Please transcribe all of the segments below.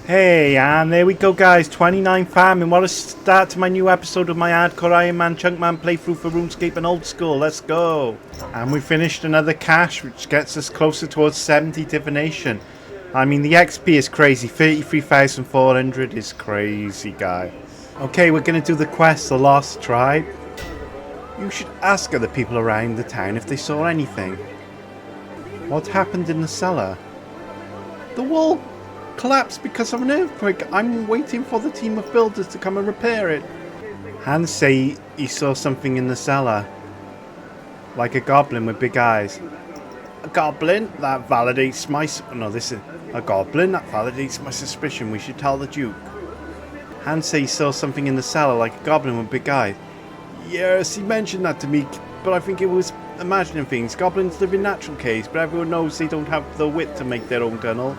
Hey, and there we go guys, 29 farming. What a start to my new episode of my Hardcore Ironman Chunkman playthrough for Runescape and Old School. Let's go. And we finished another cache, which gets us closer towards 70 divination. I mean, the XP is crazy. 33,400 is crazy, guys. Okay, we're going to do the quest, The Lost Tribe. You should ask other people around the town if they saw anything. What happened in the cellar? The wall collapsed because of an earthquake. I'm waiting for the team of builders to come and repair it. Hans say he saw something in the cellar. Like a goblin with big eyes. A goblin? That validates my... No, this is a goblin? That validates my suspicion. We should tell the Duke. Hans say he saw something in the cellar like a goblin with big eyes. Yes, he mentioned that to me, but I think it was imagining things. Goblins live in natural caves, but everyone knows they don't have the wit to make their own tunnel.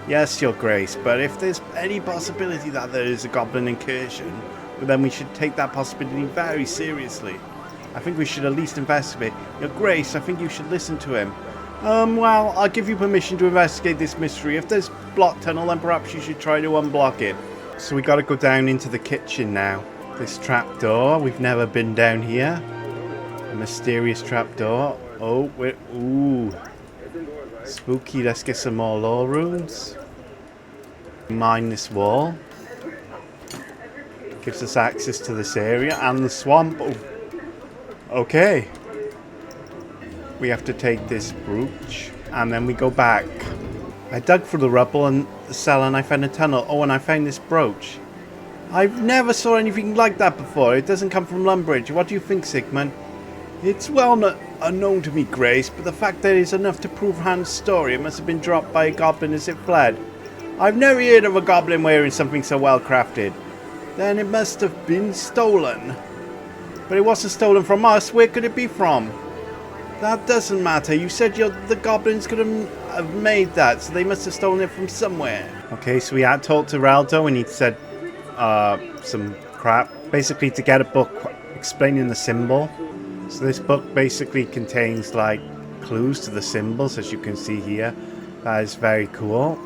Yes, Your Grace, but if there's any possibility that there is a goblin incursion, then we should take that possibility very seriously. I think we should at least investigate. Your Grace, I think you should listen to him. Well, I'll give you permission to investigate this mystery. If there's a blocked tunnel, then perhaps you should try to unblock it. So we gotta go down into the kitchen now. This trapdoor, we've never been down here. A mysterious trapdoor. Oh, ooh. Spooky, let's get some more lore rooms. Mine this wall. Gives us access to this area and the swamp. Oh. Okay. We have to take this brooch and then we go back. I dug through the rubble and the cellar and I found a tunnel. Oh, and I found this brooch. I've never saw anything like that before. It doesn't come from Lumbridge. What do you think, Sigmund? It's well unknown to me, Grace, but the fact that it's enough to prove Hans' story, it must have been dropped by a goblin as it fled. I've never heard of a goblin wearing something so well crafted. Then it must have been stolen. But it wasn't stolen from us. Where could it be from? That doesn't matter. You said the goblins could have made that, so they must have stolen it from somewhere. Okay, so we had talked to Raldo and he said some crap. Basically to get a book explaining the symbol. So this book basically contains like clues to the symbols, as you can see here. That is very cool.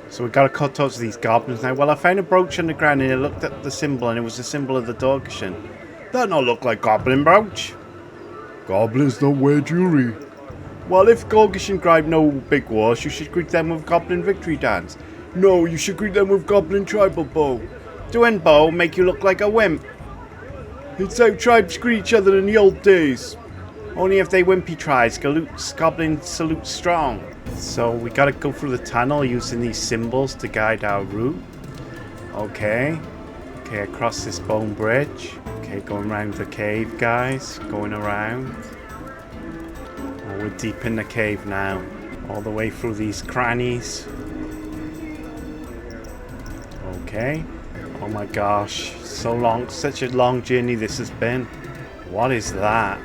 So we got to cut towards these goblins now. Well, I found a brooch on the ground and I looked at the symbol and it was the symbol of the Dorkishan. That don't look like goblin brooch. Goblins don't wear jewelry. Well, if Dorkishan gripe no big wars, you should greet them with goblin victory dance. No, you should greet them with goblin tribal bow. Doing bow make you look like a wimp. It's how tribes greet each other in the old days. Only if they wimpy tribes, goblins salute strong. So we gotta go through the tunnel using these symbols to guide our route. Okay. Okay, across this bone bridge. Okay, going around the cave, guys. Going around. Oh, we're deep in the cave now. All the way through these crannies. Okay. Oh my gosh. So long. Such a long journey this has been. What is that?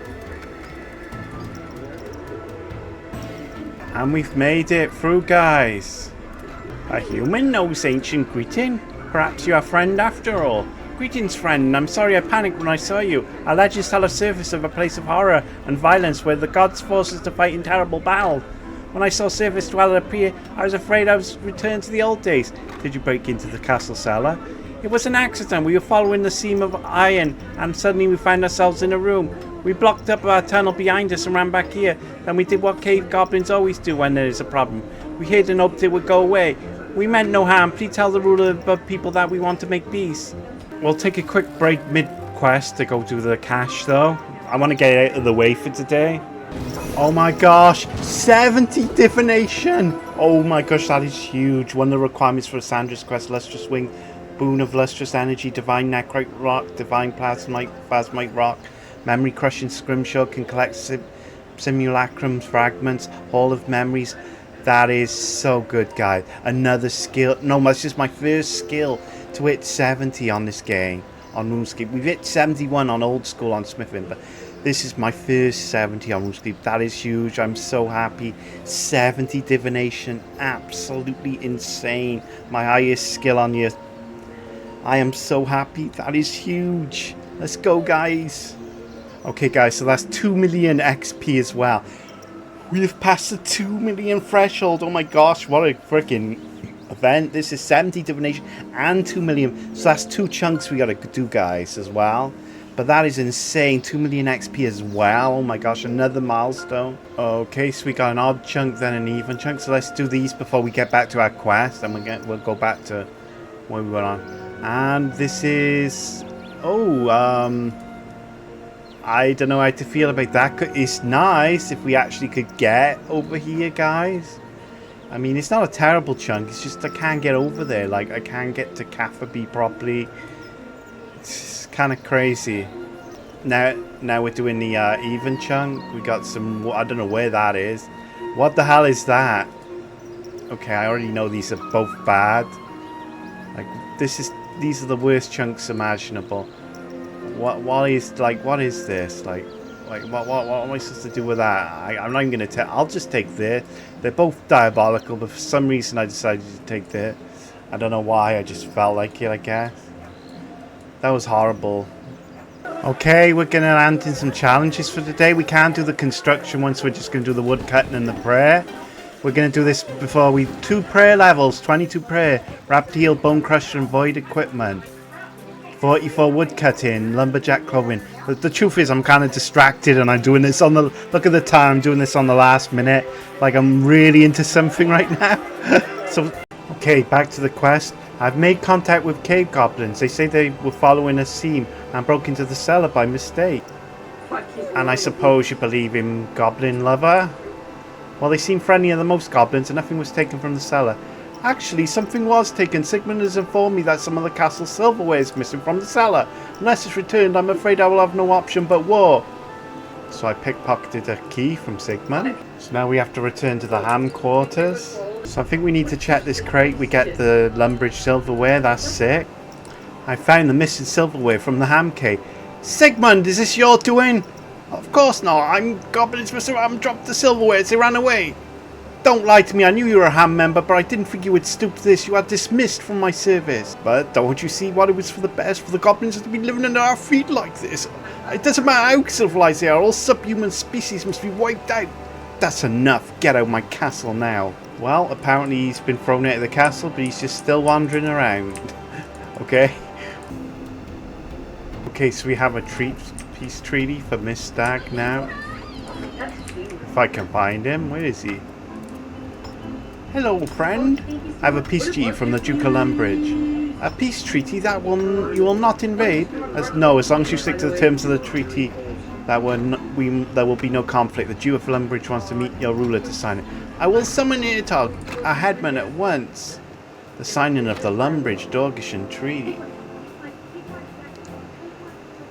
And we've made it through, guys. A human knows ancient greeting. Perhaps you're a friend after all. Greetings, friend. I'm sorry I panicked when I saw you. Our legends tell a surface of a place of horror and violence where the gods force us to fight in terrible battle. When I saw Surface Dweller appear, I was afraid I was returned to the old days. Did you break into the castle cellar? It was an accident. We were following the seam of iron and suddenly we found ourselves in a room. We blocked up our tunnel behind us and ran back here. Then we did what cave goblins always do when there is a problem. We hid and hoped it would go away. We meant no harm. Please tell the ruler of people that we want to make peace. We'll take a quick break mid-quest to go do the cache though. I want to get out of the way for today. Oh my gosh, 70 divination! Oh my gosh, that is huge. One of the requirements for a Sandra's quest, Lustrous Wing, Boon of Lustrous Energy, Divine Necrite Rock, Divine Phasmite Rock, Memory Crushing Scrimshaw, can collect Simulacrum Fragments, Hall of Memories. That is so good, guys. Another skill. No, that's just my first skill to hit 70 on this game, on Runescape. We've hit 71 on Old School on Smithing, but this is my first 70 on Runescape. That is huge. I'm so happy. 70 divination. Absolutely insane. My highest skill on you. I am so happy. That is huge. Let's go, guys. Okay, guys, so that's 2 million XP as well. We have passed the 2 million threshold. Oh my gosh, what a freaking event. This is 70 divination and 2 million. So that's 2 chunks we got to do, guys, as well. But that is insane. 2 million XP as well. Oh my gosh, another milestone. Okay, so we got an odd chunk, then an even chunk. So let's do these before we get back to our quest. And we'll go back to where we were on. And this is... Oh, I don't know how to feel about that. It's nice if we actually could get over here, guys. I mean, it's not a terrible chunk. It's just I can't get over there. Like, I can't get to Cafferby properly. It's kind of crazy. Now we're doing the even chunk. We got some... I don't know where that is. What the hell is that? Okay, I already know these are both bad. Like, these are the worst chunks imaginable. What is this? Like what am I supposed to do with that? I'm not even gonna tell. I'll just take this. They're both diabolical, but for some reason I decided to take this. I don't know why. I just felt like it, I guess. That was horrible. Okay, we're gonna land in some challenges for today. We can't do the construction one, so we're just gonna do the wood cutting and the prayer. We're gonna do this before we 2 prayer levels, 22 prayer, rapid heal, bone crusher, and void equipment. 44 wood cutting, lumberjack clothing. But the truth is, I'm kind of distracted, and I'm doing this on the... Look at the time, I'm doing this on the last minute. Like, I'm really into something right now. So, okay, back to the quest. I've made contact with cave goblins. They say they were following a seam and broke into the cellar by mistake. And I suppose you believe in Goblin Lover? Well, they seem friendlier than most goblins, and nothing was taken from the cellar. Actually, something was taken. Sigmund has informed me that some of the castle's silverware is missing from the cellar. Unless it's returned, I'm afraid I will have no option but war. So I pickpocketed a key from Sigmund. So now we have to return to the ham quarters. So I think we need to check this crate. We get the Lumbridge silverware. That's sick. I found the missing silverware from the ham cave. Sigmund, is this your doing? Of course not. Goblins must have dropped the silverware as they ran away. Don't lie to me. I knew you were a ham member, but I didn't think you would stoop to this. You are dismissed from my service. But don't you see what it was for the best for the goblins to be living under our feet like this? It doesn't matter how civilized they are. All subhuman species must be wiped out. That's enough. Get out of my castle now. Well, apparently he's been thrown out of the castle, but he's just still wandering around. Okay. Okay, so we have a peace treaty for Miss Stag now. If I can find him. Where is he? Hello, friend. I have a peace treaty from the Duke of Lumbridge. A peace treaty that you will not invade? As long as you stick to the terms of the treaty, there will be no conflict. The Duke of Lumbridge wants to meet your ruler to sign it. I will summon Irtog, a headman, at once. The signing of the Lumbridge-Dorgishan Treaty.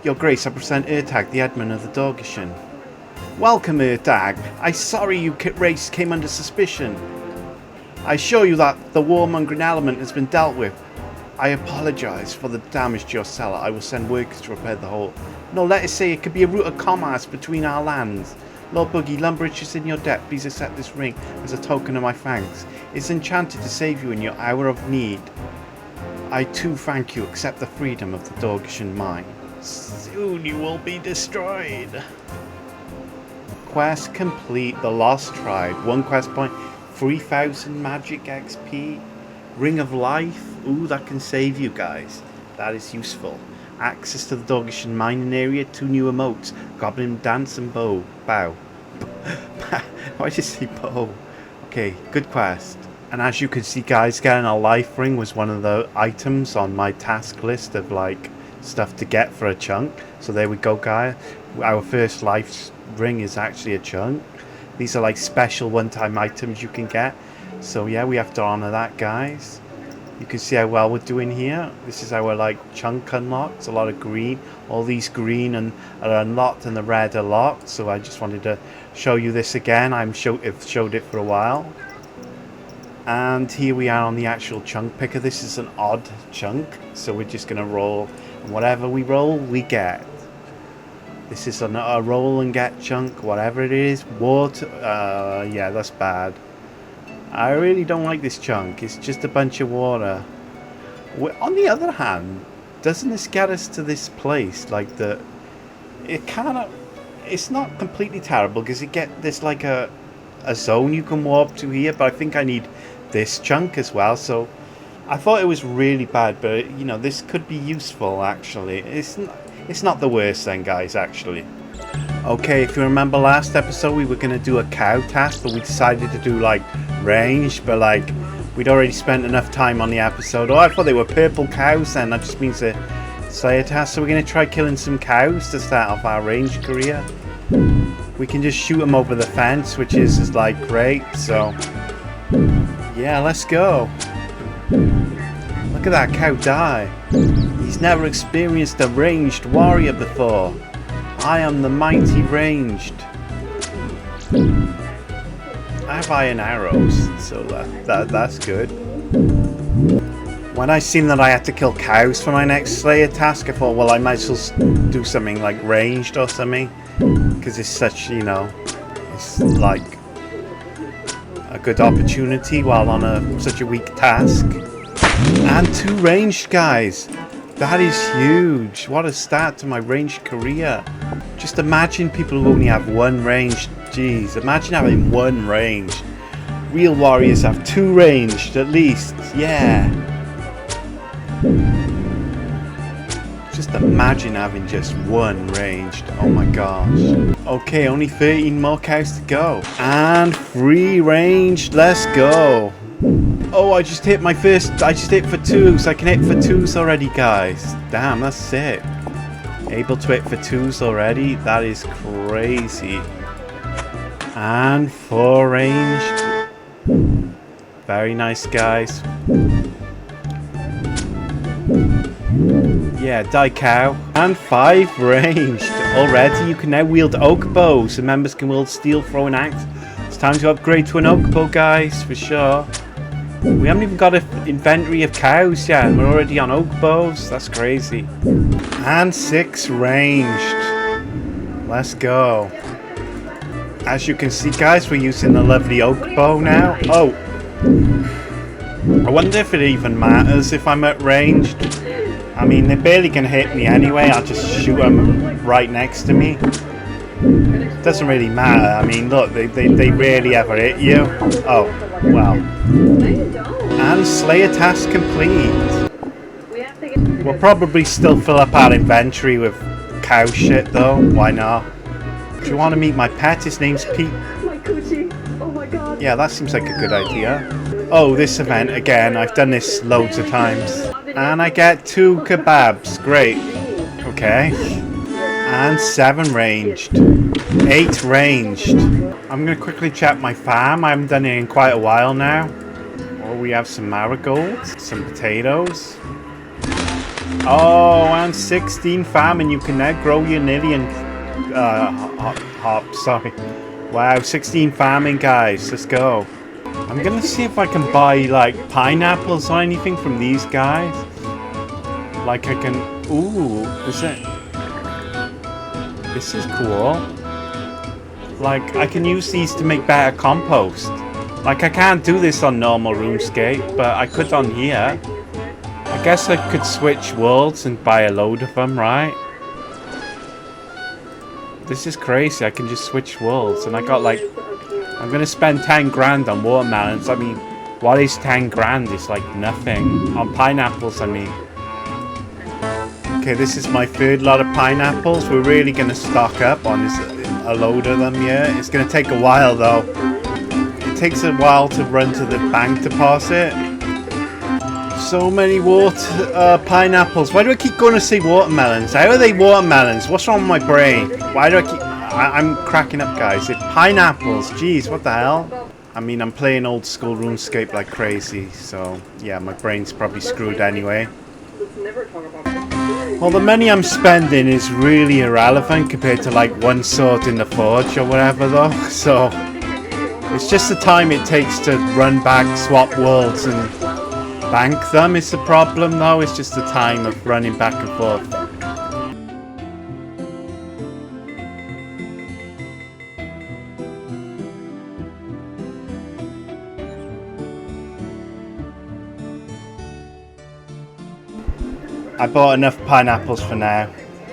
Your Grace, I present Irtag, the headman of the Dorgishan. Welcome, Irtag. I'm sorry your race came under suspicion. I assure you that the warmongering element has been dealt with. I apologise for the damage to your cellar. I will send workers to repair the hole. No, let us say it could be a route of commerce between our lands. Lord Boogie, Lumbridge is in your debt. Please accept this ring as a token of my thanks. It's enchanted to save you in your hour of need. I too thank you. Accept the freedom of the Dorgishan mine. Soon you will be destroyed. Quest complete. The Lost Tribe. 1 quest point. 3000 magic XP. Ring of Life. Ooh, that can save you guys. That is useful. Access to the Dorgishan mining area. 2 new emotes. Goblin Dance and Bow. Bow. Why did you say bow? Okay, good quest. And as you can see, guys, getting a life ring was one of the items on my task list of like stuff to get for a chunk. So there we go, guys. Our first life ring is actually a chunk. These are like special one-time items you can get. So yeah, we have to honor that, guys. You can see how well we're doing here. This is our like chunk unlocked. A lot of green. All these green are unlocked and the red are locked. So I just wanted to show you this again. I've showed it for a while. And here we are on the actual chunk picker. This is an odd chunk. So we're just going to roll. And whatever we roll, we get. This is a roll and get chunk, whatever it is. Water, yeah, that's bad. I really don't like this chunk. It's just a bunch of water. On the other hand, doesn't this get us to this place? Like it's not completely terrible because there's like a zone you can warp to here, but I think I need this chunk as well. So I thought it was really bad, but you know, this could be useful actually. It's not the worst then, guys, actually. Okay, if you remember last episode, we were going to do a cow task, but we decided to do like range, but like we'd already spent enough time on the episode. Oh, I thought they were purple cows then. That just means a Slayer task. So we're going to try killing some cows to start off our range career. We can just shoot them over the fence, which is like great. So yeah, let's go. Look at that cow die. He's never experienced a ranged warrior before. I am the mighty ranged. I have iron arrows, so that's good. When I seen that I had to kill cows for my next Slayer task, I thought, well, I might as well do something like ranged or something, because it's such, you know, it's like a good opportunity while on such a weak task. And 2 ranged guys. That is huge. What a start to my ranged career. Just imagine people who only have 1 ranged. Jeez, imagine having 1 ranged. Real warriors have 2 ranged at least. Yeah. Just imagine having just 1 ranged. Oh my gosh. Okay, only 13 more cows to go. And 3 ranged. Let's go. Oh, I just hit my first. I just hit for 2s. I can hit for 2s already, guys. Damn, that's sick. Able to hit for 2s already. That is crazy. And 4 ranged. Very nice, guys. Yeah, die cow. And 5 ranged. Already, you can now wield oak bows. So members can wield steel throwing axe. It's time to upgrade to an oak bow, guys, for sure. We haven't even got an inventory of cows yet, and we're already on oak bows. That's crazy. And 6 ranged. Let's go. As you can see, guys, we're using the lovely oak bow now. Oh. I wonder if it even matters if I'm at ranged. I mean, they barely can hit me anyway. I'll just shoot them right next to me. Doesn't really matter. I mean, look, they rarely ever hit you. Oh, well. And Slayer task complete. We'll probably still fill up our inventory with cow shit though. Why not? If you want to meet my pet, his name's Pete. Yeah, that seems like a good idea. Oh, this event again. I've done this loads of times. And I get 2 kebabs. Great. Okay. And 7 ranged. 8 ranged. I'm going to quickly check my farm. I haven't done it in quite a while now. Oh, we have some marigolds. Some potatoes. Oh, and 16 farm. And you can now grow your nillion hops. Sorry. Wow, 16 farming, guys. Let's go. I'm going to see if I can buy, like, pineapples or anything from these guys. Like, I can... Ooh, is it... This is cool. Like, I can use these to make better compost. Like, I can't do this on normal RuneScape, but I could on here. I guess I could switch worlds and buy a load of them, right? This is crazy. I can just switch worlds, and I got like... I'm gonna spend 10 grand on watermelons. I mean, what is 10 grand? It's like nothing. On pineapples, I mean. Okay, this is my 3rd lot of pineapples. We're really gonna stock up on a load of them, yeah. It's gonna take a while though. It takes a while to run to the bank deposit. So many pineapples. Why do I keep going to say watermelons? How are they watermelons? What's wrong with my brain? Why do I keep... I'm cracking up, guys. It's pineapples. Jeez, what the hell? I mean, I'm playing old school RuneScape like crazy, so yeah, my brain's probably screwed anyway. Well, the money I'm spending is really irrelevant compared to like 1 sword in the forge or whatever though, so it's just the time it takes to run back, swap worlds and bank them is the problem though. It's just the time of running back and forth. I bought enough pineapples for now.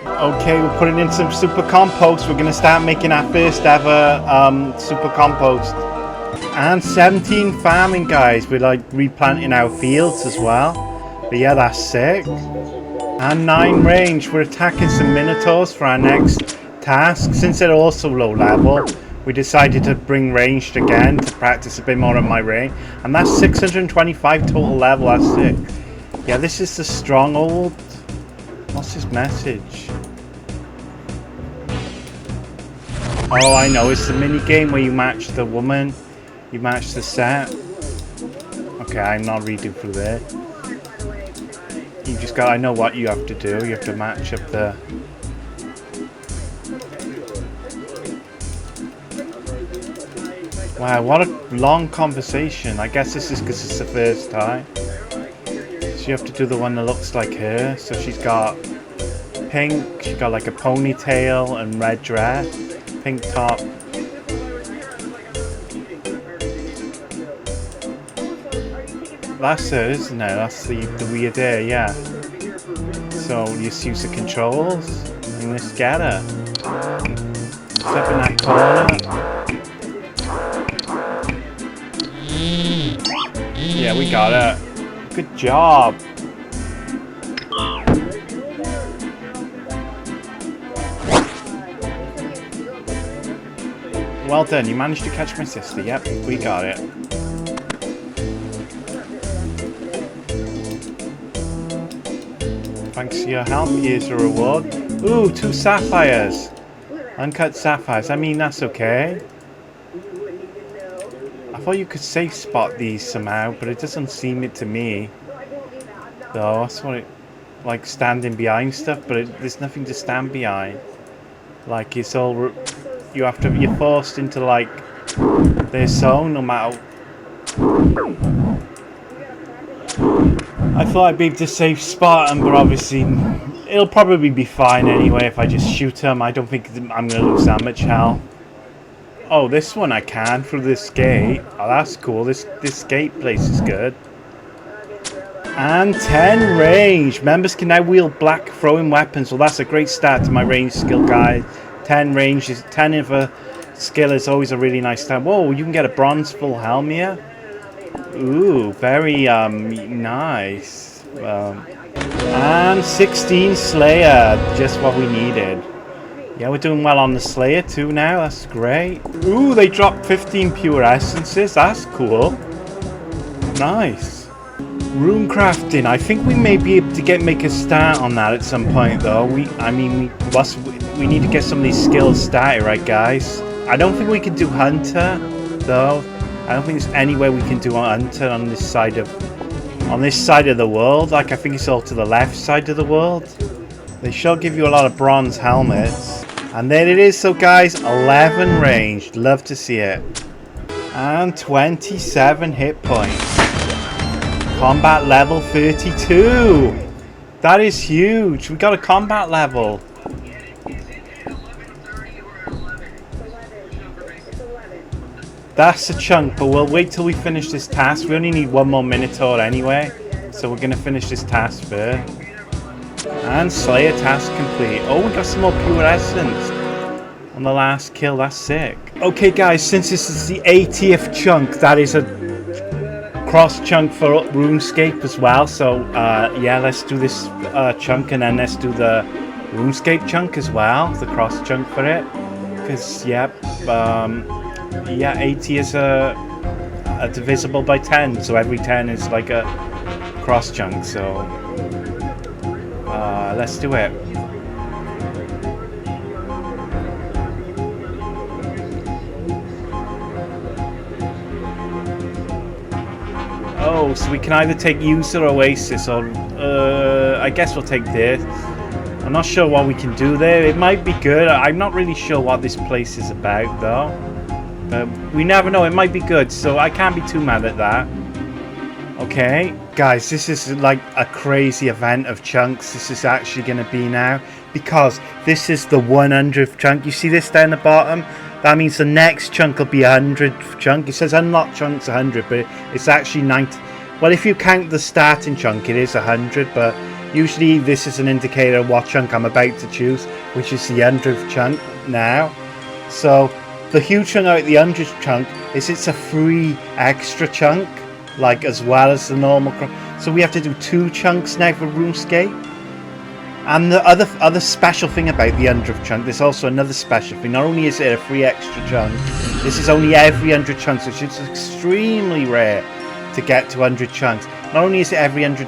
Okay, we're putting in some super compost. We're going to start making our first ever super compost. And 17 farming, guys. We're like replanting our fields as well. But yeah, that's sick. And 9 range. We're attacking some minotaurs for our next task. Since they're also low level, we decided to bring ranged again to practice a bit more on my range. And that's 625 total level. That's sick. Yeah, this is the stronghold. What's his message? Oh, I know. It's the mini game where you match the woman. You match the set. Okay, I'm not reading through there. You just got, I know what you have to do. You have to match up the... Wow, what a long conversation. I guess this is because it's the first time. So you have to do the one that looks like her. So she's got pink, she's got like a ponytail and red dress. Pink top. That's it, isn't it? That's the weird hair, yeah. So you just use the controls and let's get her. Step in that corner. Yeah, we got her. Good job. Well done, you managed to catch my sister. Yep, we got it. Thanks for your help. Here's a reward. Ooh, 2 sapphires. Uncut sapphires. I mean, that's okay. I thought you could safe spot these somehow, but it doesn't seem it to me. Though, that's what it... Like standing behind stuff, but there's nothing to stand behind. Like, it's all... You're forced into, like, their zone no matter... I thought I'd be able to safe spot him, but obviously it'll probably be fine anyway if I just shoot him. I don't think I'm going to lose that much health. Oh, this one I can through this gate. Oh, that's cool. This gate place is good. And 10 range. Members can now wield black throwing weapons. Well, that's a great start to my range skill, guys. 10 range is 10 of a skill is always a really nice time. Whoa, you can get a bronze full helm here. Ooh, very nice. And 16 Slayer, just what we needed. Yeah, we're doing well on the Slayer too now. That's great. Ooh, they dropped 15 pure essences. That's cool. Nice. Rune crafting. I think we may be able to make a start on that at some point, though. We need to get some of these skills started, right, guys? I don't think we can do Hunter, though. I don't think there's any way we can do Hunter on this side of the world. Like, I think it's all to the left side of the world. They shall give you a lot of bronze helmets. And there it is. So, guys, 11 range. Love to see it. And 27 hit points. Combat level 32. That is huge. We got a combat level. That's a chunk, but we'll wait till we finish this task. We only need 1 more Minotaur anyway, so we're going to finish this task first. And Slayer task complete. Oh, we got some more pure essence on the last kill. That's sick. Okay, guys, since this is the 80th chunk, that is a cross chunk for RuneScape as well. So, yeah, let's do this chunk, and then let's do the RuneScape chunk as well, the cross chunk for it. Because, yep, yeah, 80 is a divisible by 10, so every 10 is like a cross chunk, so let's do it. Oh, so we can either take User Oasis or I guess we'll take this. I'm not sure what we can do there. It might be good. I'm not really sure what this place is about, though. We never know, it might be good, so I can't be too mad at that. Okay, guys, this is like a crazy event of chunks. This is actually going to be now, because this is the 100th chunk. You see this down the bottom? That means the next chunk will be 100th chunk. It says unlock chunks 100, but it's actually 90. Well, if you count the starting chunk, it is 100, but usually this is an indicator of what chunk I'm about to choose, which is the 100th chunk now. So the huge thing about the 100 chunk is it's a free extra chunk, like as well as the normal. So we have to do 2 chunks now for RuneScape. And the other special thing about the 100th chunk, there's also another special thing. Not only is it a free extra chunk, this is only every 100 chunks, which is extremely rare to get to 100 chunks. Not only is it every 100,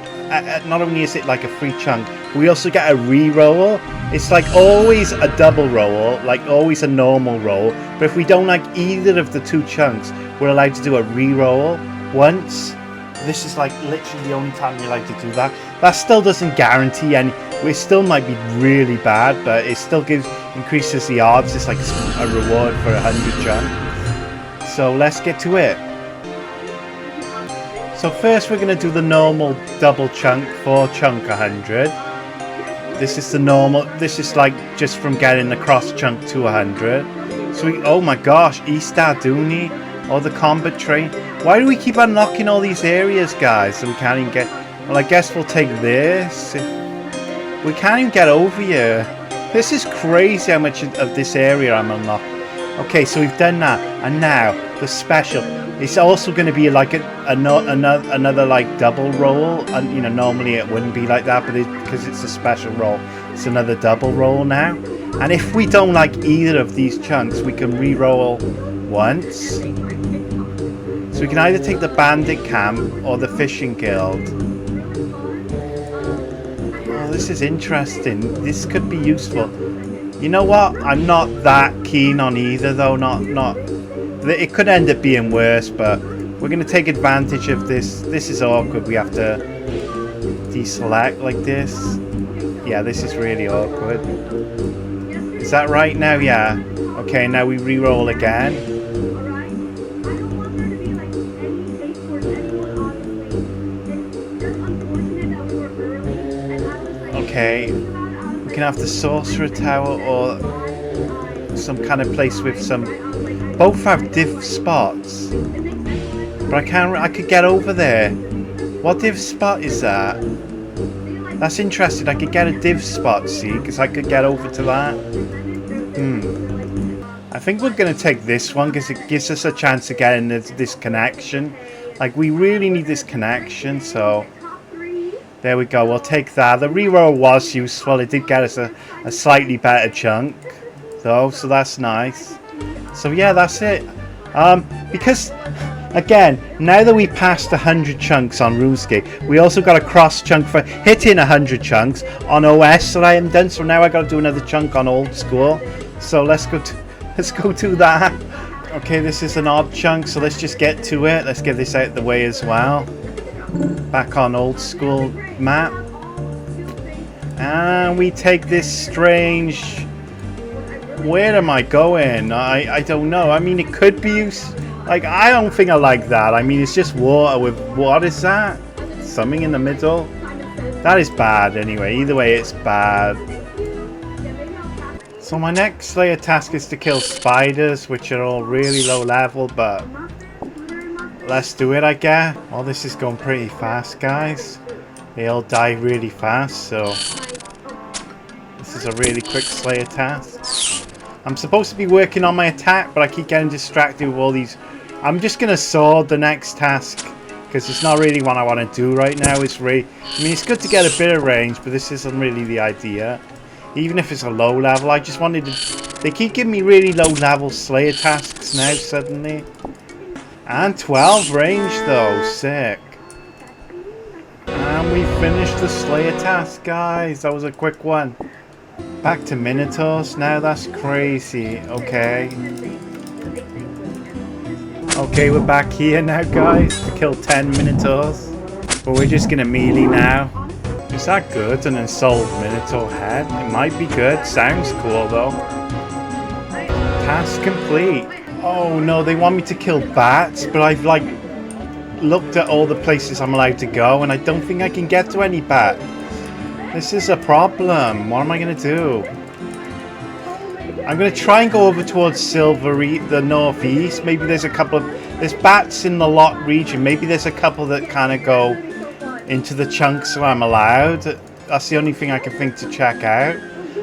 not only is it like a free chunk, but we also get a re-roll. It's like always a double roll, like always a normal roll. But if we don't like either of the 2 chunks, we're allowed to do a re-roll once. This is like literally the only time you're allowed to do that. That still doesn't guarantee any. It still might be really bad, but it still increases the odds. It's like a reward for 100 chunks. So let's get to it. So first we're going to do the normal double chunk for chunk 100. This is the normal. This is like just from getting the cross chunk to 100. So we, oh my gosh, Eastar Dooney or the combat train. Why do we keep unlocking all these areas, guys? So we can't even get. Well, I guess we'll take this. We can't even get over here. This is crazy how much of this area I'm unlocking. Okay, so we've done that, and now the special. It's also going to be like another like double roll, and you know normally it wouldn't be like that, but because it's a special roll, it's another double roll now. And if we don't like either of these chunks, we can re-roll once. So we can either take the bandit camp or the fishing guild. Oh, this is interesting. This could be useful. You know what? I'm not that keen on either, though. Not. It could end up being worse, but we're going to take advantage of this. This is awkward. We have to deselect like this. Yeah, this is really awkward. Is that right now? Yeah. Okay, now we re-roll again. Okay. We can have the Sorcerer Tower or some kind of place with some. Both have div spots, but I can't. I could get over there. What div spot is that? That's interesting. I could get a div spot, see, because I could get over to that. I think we're going to take this one because it gives us a chance to get in this connection. Like we really need this connection, so there we go. We'll take that. The reroll was useful. It did get us a slightly better chunk, though, so that's nice. So yeah, that's it. Because again, now that we passed 100 chunks on RuneScape, we also got a cross chunk for hitting 100 chunks on OS that I haven't done. So now I got to do another chunk on Old School. So let's go to that. Okay, this is an odd chunk, so let's just get to it. Let's get this out of the way as well. Back on Old School map, and we take this strange. Where am I going? I don't know. I mean, it could be used. Like, I don't think I like that. I mean, it's just water with... What is that? Something in the middle? That is bad anyway. Either way, it's bad. So my next Slayer task is to kill spiders, which are all really low level, but... Let's do it, I guess. Well, this is going pretty fast, guys. They all die really fast, so... This is a really quick Slayer task. I'm supposed to be working on my attack, but I keep getting distracted with all these. I'm just going to sword the next task, because it's not really what I want to do right now. I mean, it's good to get a bit of range, but this isn't really the idea. Even if it's a low level, I just wanted to... They keep giving me really low level Slayer tasks now, suddenly. And 12 range, though. Sick. And we finished the Slayer task, guys. That was a quick one. Back to Minotaurs now, that's crazy. Okay. Okay, we're back here now, guys, to kill 10 Minotaurs. But we're just gonna melee now. Is that good? An assault Minotaur head? It might be good. Sounds cool, though. Task complete. Oh no, they want me to kill bats, but I've like looked at all the places I'm allowed to go, and I don't think I can get to any bat. This is a problem. What am I going to do? I'm going to try and go over towards Silvery, the northeast. Maybe there's a couple of... There's bats in the lot region. Maybe there's a couple that kind of go into the chunks where I'm allowed. That's the only thing I can think to check out.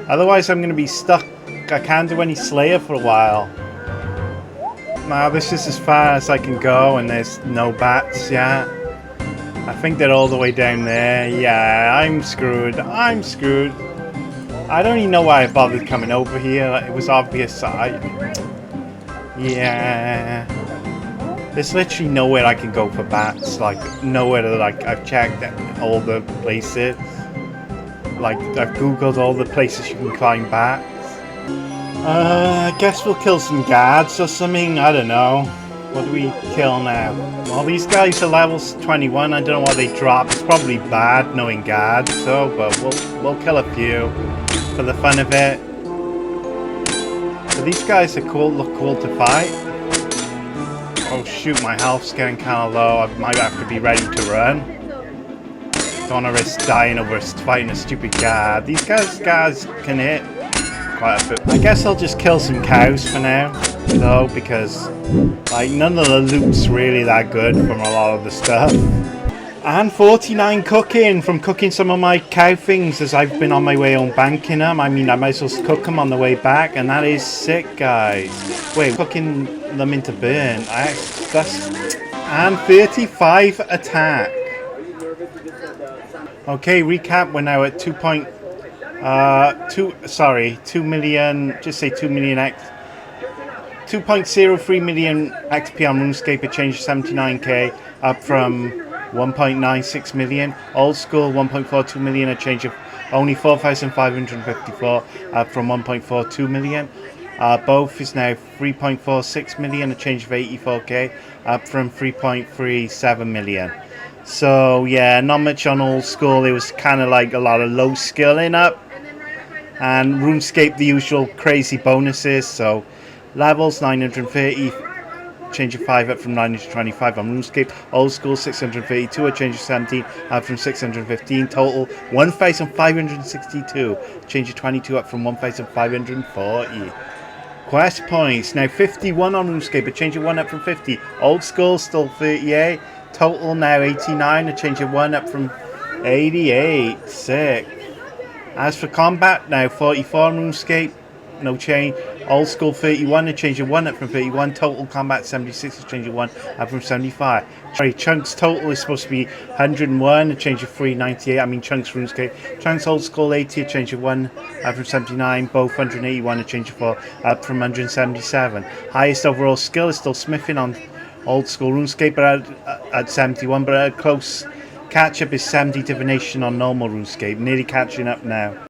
Otherwise, I'm going to be stuck. I can't do any Slayer for a while. Now this is as far as I can go, and there's no bats yet. I think they're all the way down there. Yeah, I'm screwed. I'm screwed. I don't even know why I bothered coming over here. It was obvious. Yeah. There's literally nowhere I can go for bats. Like, nowhere to, like, I've checked all the places. Like, I've googled all the places you can climb bats. I guess we'll kill some guards or something. I don't know. What do we kill now? Well, these guys are levels 21. I don't know why they drop. It's probably bad knowing guards, so, but we'll kill a few for the fun of it. So these guys are cool. Look cool to fight. Oh shoot, my health's getting kind of low. I might have to be ready to run. Don't want to risk dying over fighting a stupid guard. These guys can hit quite a bit. I guess I'll just kill some cows for now, though, because like none of the loot's really that good from a lot of the stuff. And 49 cooking from cooking some of my cow things as I've been on my way home banking them. I mean, I might as well cook them on the way back, and that is sick, guys. Wait, cooking them into burn. And 35 attack. Okay, recap. We're now at 2 million. Just say 2 million 2.03 million XP on Runescape. A change of 79k, up from 1.96 million. Old School 1.42 million, a change of only 4,554, up from 1.42 million. Both is now 3.46 million, a change of 84k, up from 3.37 million. So yeah, not much on Old School. It was kind of like a lot of low skilling up. And RuneScape, the usual crazy bonuses. So levels 930, change of 5 up from 925 on RuneScape. Old School 632, a change of 17 up from 615. Total 1,562, change of 22 up from 1,540. Quest points now 51 on RuneScape, a change of 1 up from 50. Old School still 38. Total now 89, a change of 1 up from 88. Sick. As for combat, now 44 on RuneScape, no change. Old School 31, a change of 1 up from 31. Total combat 76, a change of 1 up from 75. Sorry, Chunks total is supposed to be 101, a change of 398. I mean Chunks RuneScape. Chunks Old School 80, a change of 1 up from 79. Both 181, a change of 4 up from 177. Highest overall skill is still smithing on Old School RuneScape, but at 71, but a close catch up is 70 divination on normal RuneScape. Nearly catching up now.